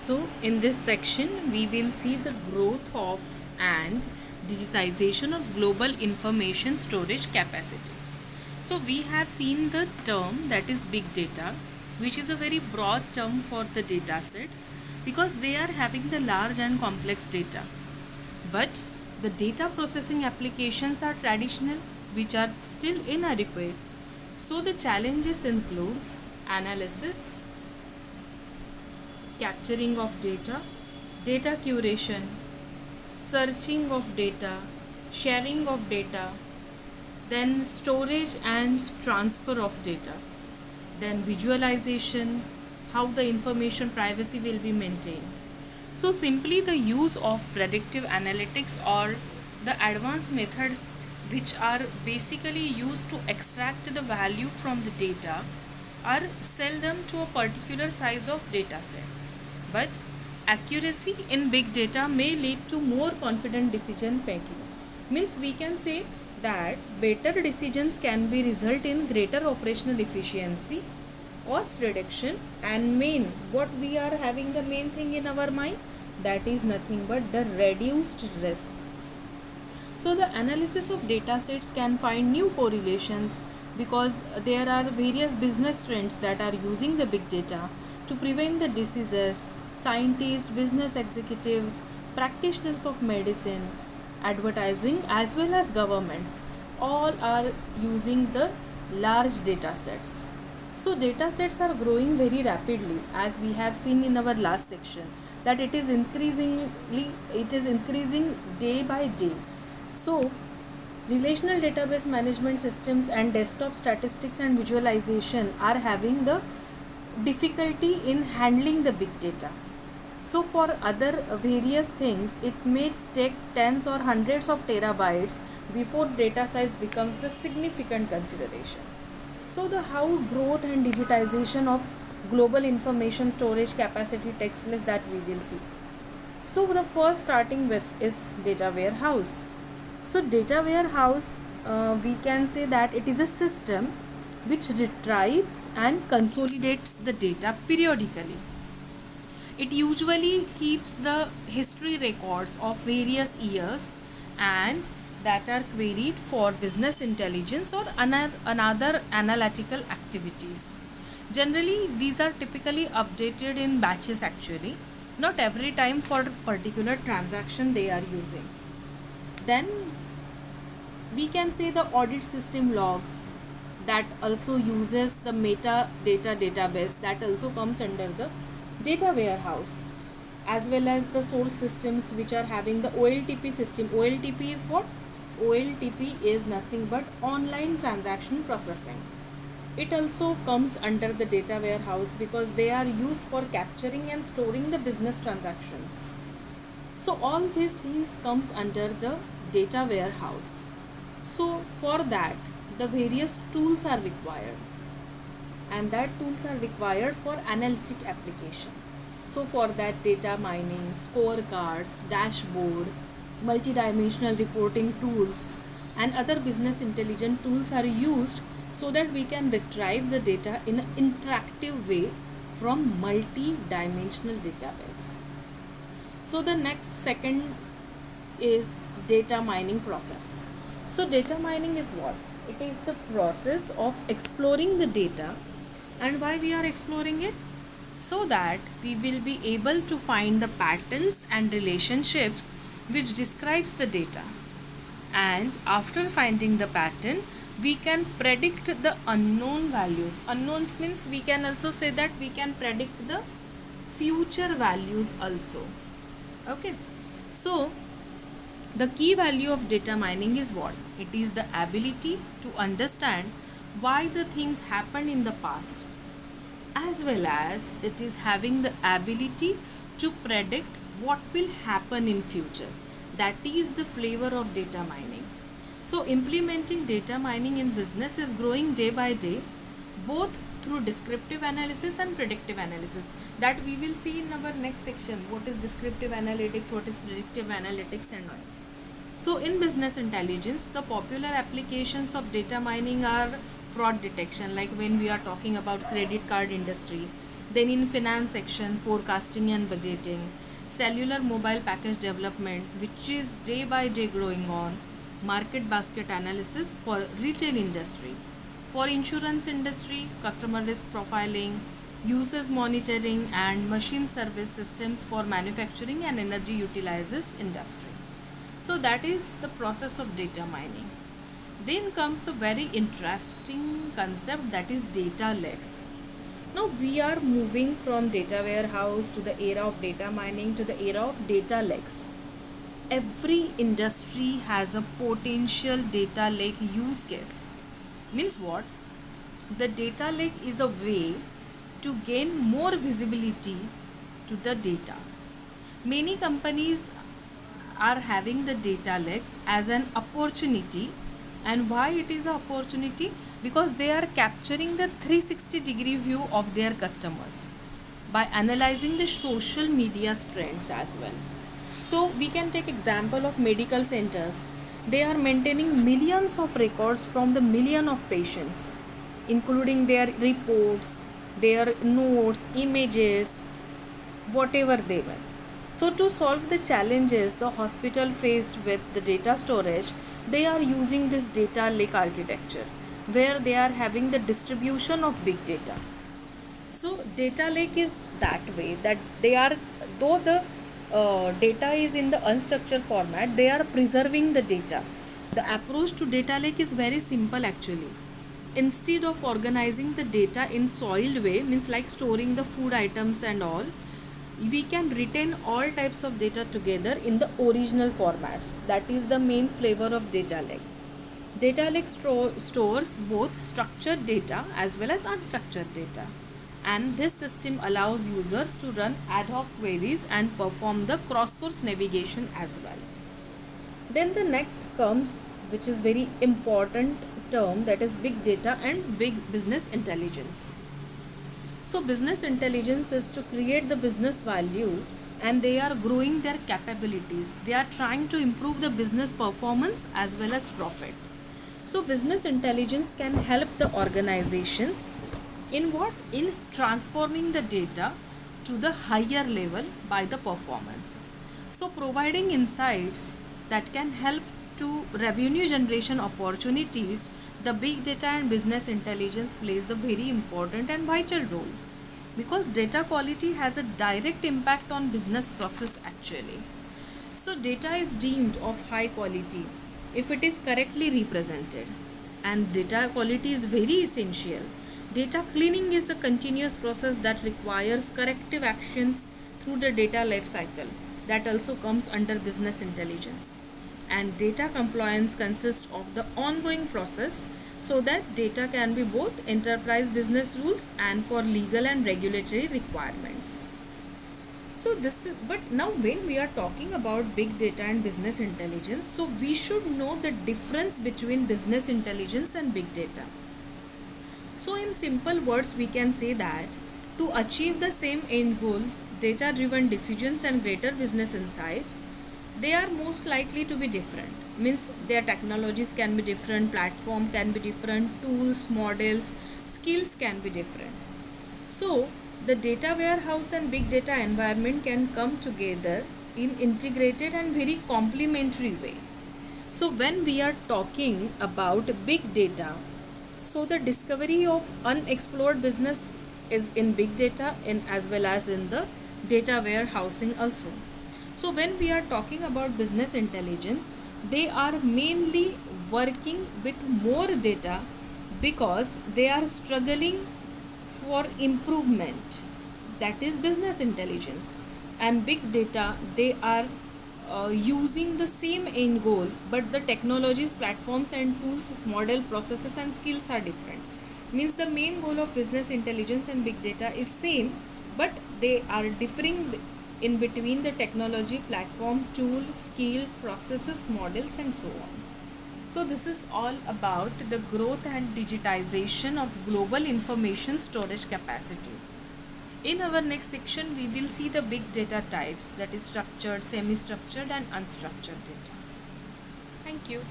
So, in this section, we will see the growth of and digitization of global information storage capacity. So, we have seen the term that is big data, which is a very broad term for the data sets because they are having the large and complex data. But the data processing applications are traditional, which are still inadequate. So, the challenges includes analysis, capturing of data, data curation, searching of data, sharing of data, then storage and transfer of data, then visualization, how the information privacy will be maintained. So, simply the use of predictive analytics or the advanced methods which are basically used to extract the value from the data are seldom to a particular size of data set. But accuracy in big data may lead to more confident decision making. Means we can say that better decisions can be result in greater operational efficiency, cost reduction, and what we are having the main thing in our mind, that is nothing but the reduced risk. So the analysis of data sets can find new correlations because there are various business trends that are using the big data to prevent the diseases. Scientists, business executives, practitioners of medicine, advertising, as well as governments all are using the large data sets. So data sets are growing very rapidly, as we have seen in our last section, that it is increasing day by day. So relational database management systems and desktop statistics and visualization are having the difficulty in handling the big data. So for other various things, it may take tens or hundreds of terabytes before data size becomes the significant consideration. So the how growth and digitization of global information storage capacity takes place, that we will see. So the first starting with is data warehouse. So data warehouse, we can say that it is a system which retrieves and consolidates the data periodically. It usually keeps the history records of various years and that are queried for business intelligence or another analytical activities. Generally, these are typically updated in batches actually, not every time for particular transaction they are using. Then we can say the audit system logs, that also uses the metadata database, that also comes under the data warehouse, as well as the source systems which are having the OLTP system. OLTP is what? OLTP is nothing but online transaction processing. It also comes under the data warehouse because they are used for capturing and storing the business transactions. So all these things comes under the data warehouse. So for that, the various tools are required, and that tools are required for analytic application. So for that, data mining, scorecards, dashboard, multidimensional reporting tools, and other business intelligence tools are used so that we can retrieve the data in an interactive way from multi-dimensional database. So the next second is data mining process. So data mining is what? It is the process of exploring the data. And why we are exploring it? So that we will be able to find the patterns and relationships which describes the data. And after finding the pattern, we can predict the unknown values. Unknowns means we can also say that we can predict the future values also. Okay. So the key value of data mining is what? It is the ability to understand why the things happened in the past, as well as it is having the ability to predict what will happen in future. That is the flavor of data mining. So implementing data mining in business is growing day by day, both through descriptive analysis and predictive analysis, that we will see in our next section. What is descriptive analytics, what is predictive analytics, and all. So in business intelligence, the popular applications of data mining are fraud detection, like when we are talking about credit card industry, Then in finance section, forecasting and budgeting, cellular mobile package development, which is day by day growing on, market basket analysis for retail industry, for insurance industry, customer risk profiling, users monitoring and machine service systems for manufacturing and energy utilizes industry. So that is the process of data mining. Then comes a very interesting concept, that is data lakes. Now we are moving from data warehouse to the era of data mining to the era of data lakes. Every industry has a potential data lake use case. Means what? The data lake is a way to gain more visibility to the data. Many companies are having the data lakes as an opportunity. And why it is an opportunity? Because they are capturing the 360-degree view of their customers by analyzing the social media trends as well. So we can take example of medical centers. They are maintaining millions of records from the million of patients, including their reports, their notes, images, whatever they were. So to solve the challenges the hospital faced with the data storage, they are using this data lake architecture where they are having the distribution of big data. So data lake is that way that they are, though the data is in the unstructured format, they are preserving the data. The approach to data lake is very simple actually. Instead of organizing the data in soiled way, means like storing the food items and all, we can retain all types of data together in the original formats. That is the main flavor of data lake. Data lake stores both structured data as well as unstructured data, and this system allows users to run ad hoc queries and perform the cross-source navigation as well. Then the next comes, which is very important term, that is big data and big business intelligence. So business intelligence is to create the business value, and they are growing their capabilities. They are trying to improve the business performance as well as profit. So business intelligence can help the organizations in what? In transforming the data to the higher level by the performance. So providing insights that can help to revenue generation opportunities, the big data and business intelligence plays the very important and vital role, because data quality has a direct impact on business process actually. So data is deemed of high quality if it is correctly represented, and data quality is very essential. Data cleaning is a continuous process that requires corrective actions through the data life cycle. That also comes under business intelligence. And data compliance consists of the ongoing process so that data can be both enterprise business rules and for legal and regulatory requirements. So this is, but now when we are talking about big data and business intelligence, so we should know the difference between business intelligence and big data. So in simple words, we can say that to achieve the same end goal, data driven decisions and greater business insight, they are most likely to be different. Means their technologies can be different, platform can be different, tools, models, skills can be different. So the data warehouse and big data environment can come together in integrated and very complementary way. So when we are talking about big data, so the discovery of unexplored business is in big data and as well as in the data warehousing also. So when we are talking about business intelligence, they are mainly working with more data because they are struggling for improvement. That is business intelligence. And big data, they are using the same end goal, but the technologies, platforms and tools, model, processes and skills are different. Means the main goal of business intelligence and big data is same, but they are differing in between the technology, platform, tool, skill, processes, models and so on. So this is all about the growth and digitization of global information storage capacity. In our next section, we will see the big data types, that is structured, semi-structured and unstructured data. Thank you.